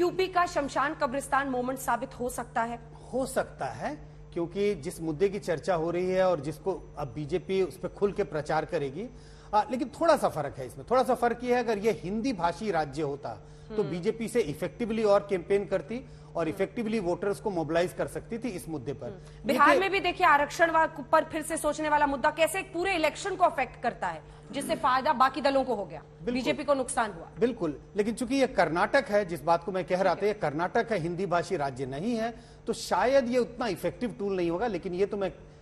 UP का शमशान कब्रिस्तान मोमेंट साबित हो सकता है? हो सकता है, क्योंकि जिस मुद्दे की चर्चा हो रही है और जिसको अब बीजेपी उस पर खुल के प्रचार करेगी, लेकिन थोड़ा सा फर्क है इसमें। थोड़ा सा फर्क ये है, अगर ये हिंदी भाषी राज्य होता तो बीजेपी से इफेक्टिवली और कैंपेन करती और इफेक्टिवली वोटर्स को मोबिलाइज कर सकती थी इस मुद्दे पर। बिहार में भी देखिए आरक्षण पर फिर से सोचने वाला मुद्दा कैसे एक पूरे इलेक्शन को अफेक्ट करता है, जिससे फायदा बाकी दलों को हो गया, बीजेपी को नुकसान हुआ। बिल्कुल, लेकिन चूंकि ये कर्नाटक है, जिस बात को मैं कह रहा था, ये कर्नाटक है, हिंदी भाषी राज्य नहीं है, तो शायद ये उतना इफेक्टिव टूल नहीं होगा।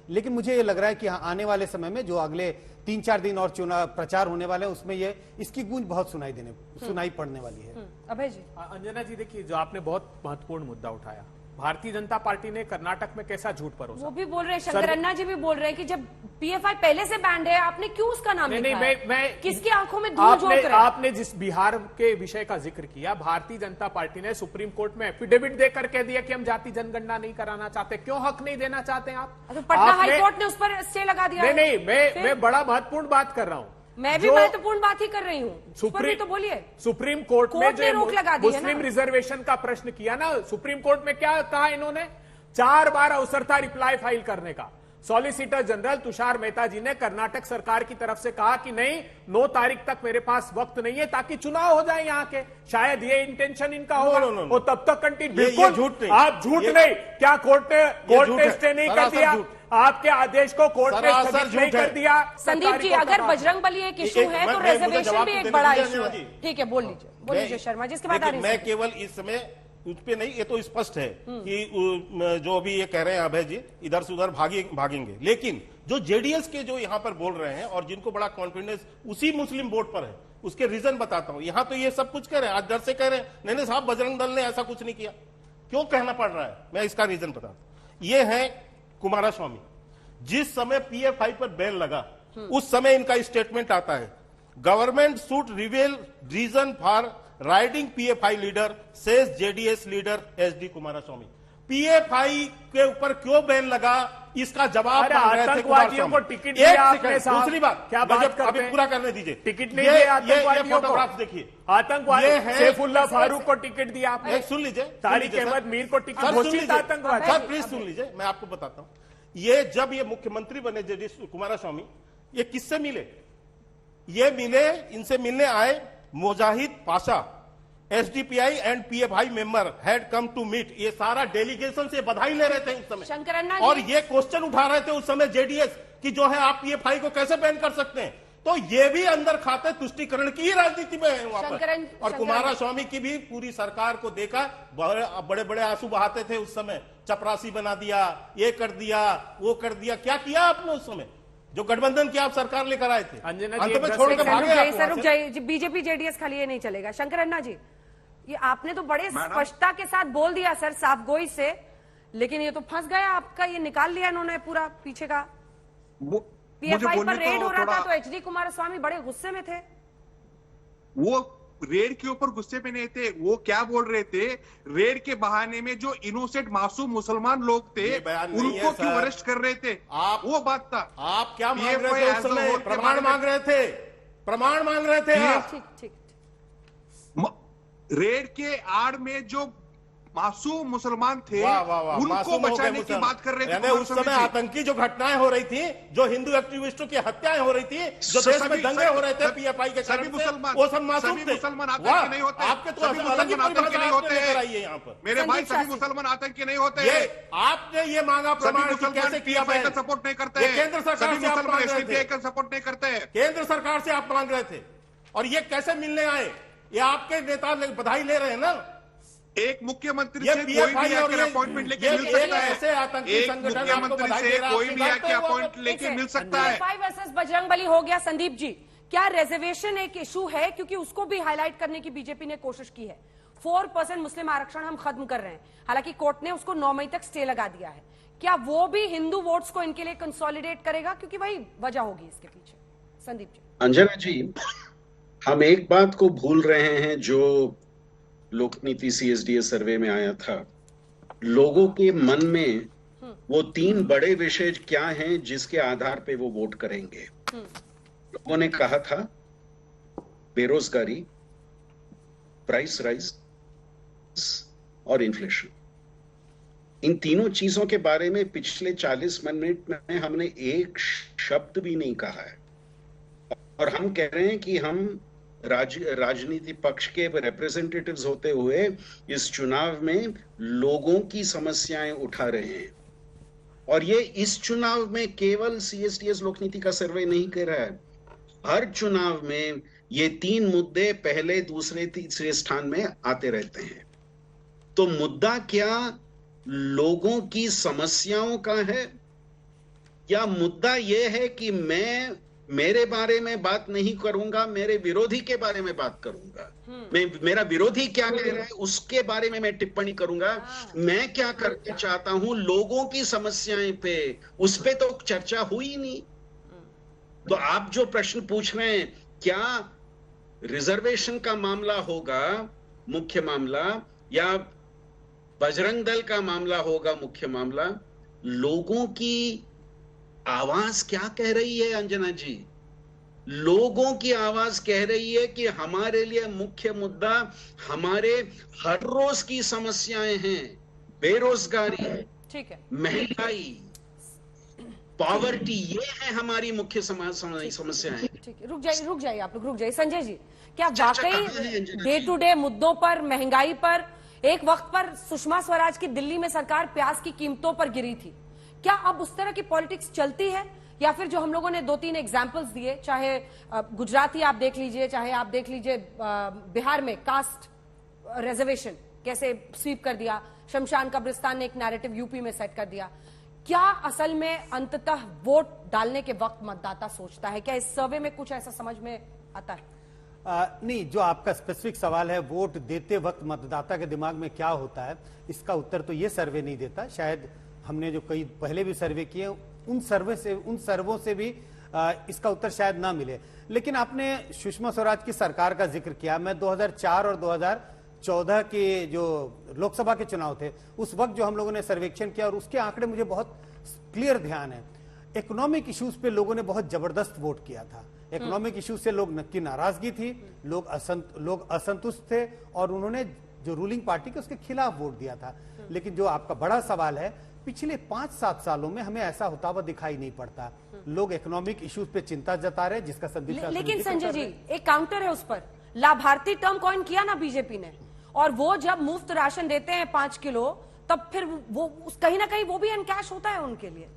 लेकिन मुझे ये लग रहा है कि आने वाले समय में जो अगले 3-4 दिन और चुनाव प्रचार होने वाले हैं, उसमें ये इसकी गूंज बहुत सुनाई पड़ने वाली है। अभय जी। अंजना जी, देखिए, जो आपने बहुत महत्वपूर्ण मुद्दा उठाया, भारतीय जनता पार्टी ने कर्नाटक में कैसा झूठ परोसा। वो भी बोल रहे हैं, शंकर अन्ना जी भी बोल रहे हैं कि जब पीएफआई पहले से बैंड है, आपने क्यों उसका नाम लिखा है? मैं किसकी आंखों में धूल झोंक रहे हैं? आपने जिस बिहार के विषय का जिक्र किया, भारतीय जनता पार्टी ने सुप्रीम कोर्ट में एफिडेविट देकर कह दिया कि हम जाति जनगणना नहीं कराना चाहते। क्यों हक नहीं देना चाहते हैं आप? पटना हाई कोर्ट ने उस पर स्टे लगा दिया। नहीं, मैं बड़ा महत्वपूर्ण बात कर रहा हूं। मैं भी महत्वपूर्ण बात ही कर रही हूँ। तो बोलिए। सुप्रीम कोर्ट में जो रोक लगा दी है मुस्लिम रिजर्वेशन का प्रश्न किया ना, सुप्रीम कोर्ट में क्या कहा इन्होंने? 4 बार अवसर था रिप्लाई फाइल करने का। सॉलिसिटर जनरल तुषार मेहता जी ने कर्नाटक सरकार की तरफ से कहा कि नहीं, 9 तारीख तक मेरे पास वक्त नहीं है ताकि चुनाव हो जाए यहाँ के। शायद ये इंटेंशन इनका होगा। वो तब तक कंटिन्यू। बिल्कुल आप झूठ नहीं। क्या कोर्ट ने स्टे नहीं कर दिया? आपके आदेश को कोर्ट ने स्थगित नहीं कर दिया? संदीप जी, अगर बजरंगबली एक इशू है तो रिजर्वेशन भी एक बड़ा इशू है। ठीक है, बोल लीजिए शर्मा जी। इसके बाद मैं केवल इस समय उस पे नहीं, ये तो स्पष्ट है कि जो अभी ये कह रहे हैं अभय जी, इधर से उधर भागेंगे, लेकिन जो जेडीएस के जो यहाँ पर बोल रहे हैं और जिनको बड़ा कॉन्फिडेंस उसी मुस्लिम वोट पर है, उसके रीजन बताता हूं। यहाँ तो ये सब कुछ कह रहे हैं, आज डर से कह रहे हैं नहीं साहब, बजरंग दल ने ऐसा कुछ नहीं किया। क्यों कहना पड़ रहा है? मैं इसका रीजन बताता हूं। ये है कुमारस्वामी। जिस समय पीएफआई पर बैन लगा, उस समय इनका स्टेटमेंट आता है, government should reveal reason for raiding PFI leader says JDS leader HD Kumaraswamy. PFI के ऊपर क्यों बैन लगा, इसका जवाब आतंकवादियों को टिकट दिया आपने साहब। दूसरी बात, क्या बात करते हैं? पूरा करने दीजिए। टिकट नहीं दिया आतंकवादियों को। फोटोग्राफ देखिए, आतंकवादी सैफुल्लाह फारूक को टिकट दिया आपने। सुन लीजिए, तारिक अहमद मीर को टिकट घोषित आतंकवादी। सर प्लीज सुन लीजिए, मैं आपको बताता हूं। ये जब ये मुख्यमंत्री बने जेडीएस कुमारस्वामी, ये किससे मिले? ये मिले, इनसे मिलने आए Mujahid Pasha, SDPI and PFI member had come to meet. ये सारा डेलीगेशन से बधाई ले रहे थे उस समय, शंकर अन्ना और ये क्वेश्चन उठा रहे थे उस समय जेडीएस कि जो है आप पीएफआई को कैसे बैन कर सकते हैं। तो ये भी अंदर खाते तुष्टीकरण की ही राजनीति में है वहां पर। और कुमारस्वामी की भी पूरी सरकार को देखा, बड़े बड़े आंसू बहाते थे उस समय, चपरासी बना दिया, ये कर दिया, वो कर दिया। क्या किया आपने उस समय? जो गठबंधन की आप सरकार लेकर आए थे, अंत में छोड़ के भागे। बीजेपी जेडीएस खाली ये नहीं चलेगा। शंकर अन्ना जी, ये आपने तो बड़े स्पष्टता के साथ बोल दिया सर, साफ गोई से, लेकिन ये तो फंस गया आपका, ये निकाल लिया इन्होंने पूरा पीछे का। पीएफआई पर रेड हो रहा था तो एचडी कुमारस्वामी बड़े गुस्से में थे। वो रेड के ऊपर गुस्से में नहीं थे, वो क्या बोल रहे थे, रेड के बहाने में जो इनोसेंट मासूम मुसलमान लोग थे उनको क्यों अरेस्ट कर रहे थे, आप वो बात था। आप क्या मांग रहे थे उस समय? प्रमाण मांग रहे थे, प्रमाण मांग रहे थे। ठीक। रेड के आड़ में जो मासूम मुसलमान थे उनको बचाने की बात कर रहे थे। उस समय आतंकी जो घटनाएं हो रही थी, जो हिंदू एक्टिविस्टों की हत्याएं हो रही थी, जो देश में दंगे हो रहे थे पीएफआई के कारण, वो सब मासूम थे। मुसलमान आतंकी नहीं होते। आपके तो अलग आतंकी नहीं होते यहाँ पर। मेरे भाई, सभी मुसलमान आतंकी नहीं होते। आपने ये मांगा प्रमाण कैसे किया? सपोर्ट नहीं करते। केंद्र सरकार से आप मांग रहे थे, सपोर्ट नहीं करते। केंद्र सरकार से आप मांग रहे थे, और ये कैसे मिलने आए? ये आपके नेता बधाई ले रहे हैं ना। एक मुख्यमंत्री से कोई भी आकर अपॉइंटमेंट लेके मिल सकता है। एक मुख्यमंत्री से कोई भी आके अपॉइंट लेके मिल सकता है। पीएफआई वर्सेस बजरंगबली हो गया। संदीप जी, क्या रिजर्वेशन एक इशू है? क्योंकि उसको भी हाईलाइट करने की बीजेपी ने कोशिश की है। 4% मुस्लिम आरक्षण हम खत्म कर रहे हैं, हालांकि कोर्ट ने उसको 9 मई तक स्टे लगा दिया है। क्या वो भी हिंदू वोट्स को इनके लिए कंसोलिडेट करेगा? क्योंकि वही वजह होगी इसके पीछे। संदीप जी। अंजना जी, हम एक बात को भूल रहे हैं जो लोकनीति सीएसडीए सर्वे में आया था। लोगों के मन में वो 3 बड़े विषय क्या हैं जिसके आधार पे वो वोट करेंगे। लोगों ने कहा था बेरोजगारी, प्राइस राइज और इन्फ्लेशन। इन तीनों चीजों के बारे में पिछले 40 मिनट में हमने एक शब्द भी नहीं कहा है, और हम कह रहे हैं कि हम राजनीति पक्ष के रिप्रेजेंटेटिव्स होते हुए इस चुनाव में लोगों की समस्याएं उठा रहे हैं। और ये इस चुनाव में केवल सीएसडीएस लोकनीति का सर्वे नहीं कर रहा है, हर चुनाव में ये तीन मुद्दे पहले, दूसरे, तीसरे स्थान में आते रहते हैं। तो मुद्दा क्या लोगों की समस्याओं का है, या मुद्दा यह है कि मैं मेरे बारे में बात नहीं करूंगा, मेरे विरोधी के बारे में बात करूंगा, मेरा विरोधी क्या कह रहा है उसके बारे में मैं टिप्पणी करूंगा, मैं क्या करना चाहता हूं लोगों की समस्याएं पे, उस पे तो चर्चा हुई नहीं। तो आप जो प्रश्न पूछ रहे हैं, क्या रिजर्वेशन का मामला होगा मुख्य मामला, या बजरंग दल का मामला होगा मुख्य मामला, लोगों की आवाज क्या कह रही है अंजना जी? लोगों की आवाज कह रही है कि हमारे लिए मुख्य मुद्दा हमारे हर रोज की समस्याएं हैं, बेरोजगारी, ठीक है, महंगाई, पॉवर्टी, ये है हमारी मुख्य समस्याएं। ठीक है, रुक जाइए आप लोग, रुक जाइए। संजय जी, क्या वाकई डे टू डे मुद्दों पर, महंगाई पर, एक वक्त पर सुषमा स्वराज की दिल्ली में सरकार प्याज की कीमतों पर गिरी थी, क्या अब उस तरह की पॉलिटिक्स चलती है? या फिर जो हम लोगों ने 2-3 एग्जाम्पल्स दिए, चाहे गुजरात ही आप देख लीजिए, चाहे आप देख लीजिए बिहार में कास्ट रिजर्वेशन कैसे स्वीप कर दिया, शमशान कब्रिस्तान ने एक नैरेटिव यूपी में सेट कर दिया, क्या असल में अंततः वोट डालने के वक्त मतदाता सोचता है? क्या इस सर्वे में कुछ ऐसा समझ में आता है? नहीं, जो आपका स्पेसिफिक सवाल है वोट देते वक्त मतदाता के दिमाग में क्या होता है, इसका उत्तर तो ये सर्वे नहीं देता। शायद हमने जो कई पहले भी सर्वे किए उन सर्वों से भी इसका उत्तर शायद ना मिले। लेकिन आपने सुषमा स्वराज की सरकार का जिक्र किया। मैं 2004 और 2014 के जो लोकसभा के चुनाव थे उस वक्त जो हम लोगों ने सर्वेक्षण किया, और उसके आंकड़े मुझे बहुत क्लियर ध्यान है। इकोनॉमिक इश्यूज पे लोगों ने बहुत जबरदस्त वोट किया था। इकोनॉमिक इश्यूज से लोग की नाराजगी थी, लोग असंतुष्ट थे, और उन्होंने जो रूलिंग पार्टी के उसके खिलाफ वोट दिया था। लेकिन जो आपका बड़ा सवाल है, पिछले 5-7 सालों में हमें ऐसा होता हुआ दिखाई नहीं पड़ता। लोग इकोनॉमिक इश्यूज पे चिंता जता रहे, जिसका संदेश लेकिन संजय जी, एक काउंटर है उस पर। लाभार्थी टर्म कॉइन किया ना बीजेपी ने, और वो जब मुफ्त राशन देते हैं 5 किलो, तब फिर वो कहीं ना कहीं वो भी अनकैश होता है उनके लिए,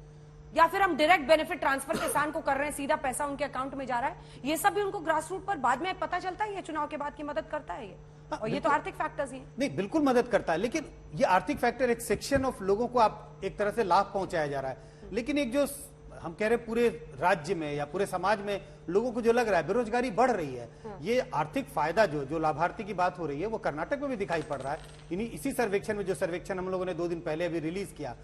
या फिर हम डायरेक्ट बेनिफिट ट्रांसफर किसान को कर रहे हैं, सीधा पैसा उनके अकाउंट में जा रहा है। ये सब भी उनको ग्रास रूट पर बाद में पता चलता है, ये चुनाव के बाद की मदद करता है ये। और ये तो आर्थिक फैक्टर्स ही नहीं, बिल्कुल मदद करता है, लेकिन ये आर्थिक फैक्टर एक सेक्शन ऑफ लोगों को आप एक तरह से लाभ पहुंचाया जा रहा है। लेकिन एक जो हम कह रहे हैं पूरे राज्य में या पूरे समाज में लोगों को जो लग रहा है बेरोजगारी बढ़ रही है, ये आर्थिक फायदा जो लाभार्थी की बात हो रही है वो कर्नाटक में भी दिखाई पड़ रहा है। इसी सर्वेक्षण में, जो सर्वेक्षण हम लोगों ने 2 दिन पहले अभी रिलीज किया,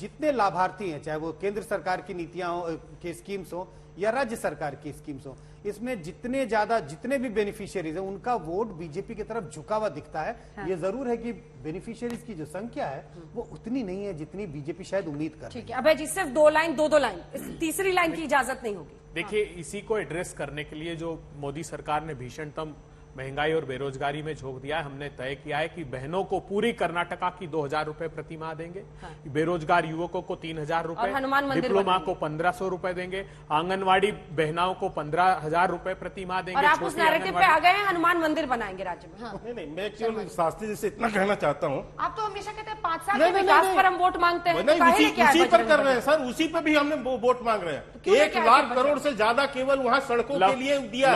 जितने लाभार्थी हैं, चाहे वो केंद्र सरकार की नीतियां की स्कीम्स हो या राज्य सरकार की स्कीम्स हो, इसमें जितने भी बेनिफिशियरीज हैं उनका वोट बीजेपी की तरफ झुका हुआ दिखता है। ये जरूर है कि बेनिफिशियरीज की जो संख्या है वो उतनी नहीं है जितनी बीजेपी शायद उम्मीद कर रही है। ठीक है, अभय जी, सिर्फ 2 लाइन, 2 लाइन, तीसरी लाइन की इजाजत नहीं होगी। देखिए, इसी को एड्रेस करने के लिए जो मोदी सरकार ने भीषणतम महंगाई और बेरोजगारी में झोंक दिया है, हमने तय किया है कि बहनों को पूरी कर्नाटका की 2,000 रुपए प्रति माह देंगे, बेरोजगार युवकों को 3,000 रुपए, डिप्लोमा को 1,500 रुपए देंगे, आंगनवाड़ी बहनाओं को 15,000 रुपए प्रति माह देंगे। और आप उस नैरेटिव पे आ गए हैं, हनुमान मंदिर बनाएंगे राज्य में। नहीं, मैं केवल शास्त्री जी से इतना कहना चाहता हूँ, आप तो हमेशा कहते हैं 5 साल के विकास पर हम वोट मांगते हैं, उसी पर कर रहे हैं सर, उसी पर भी हमने वोट मांग रहे हैं। 1 लाख करोड़ से ज्यादा केवल वहाँ सड़कों के लिए दिया।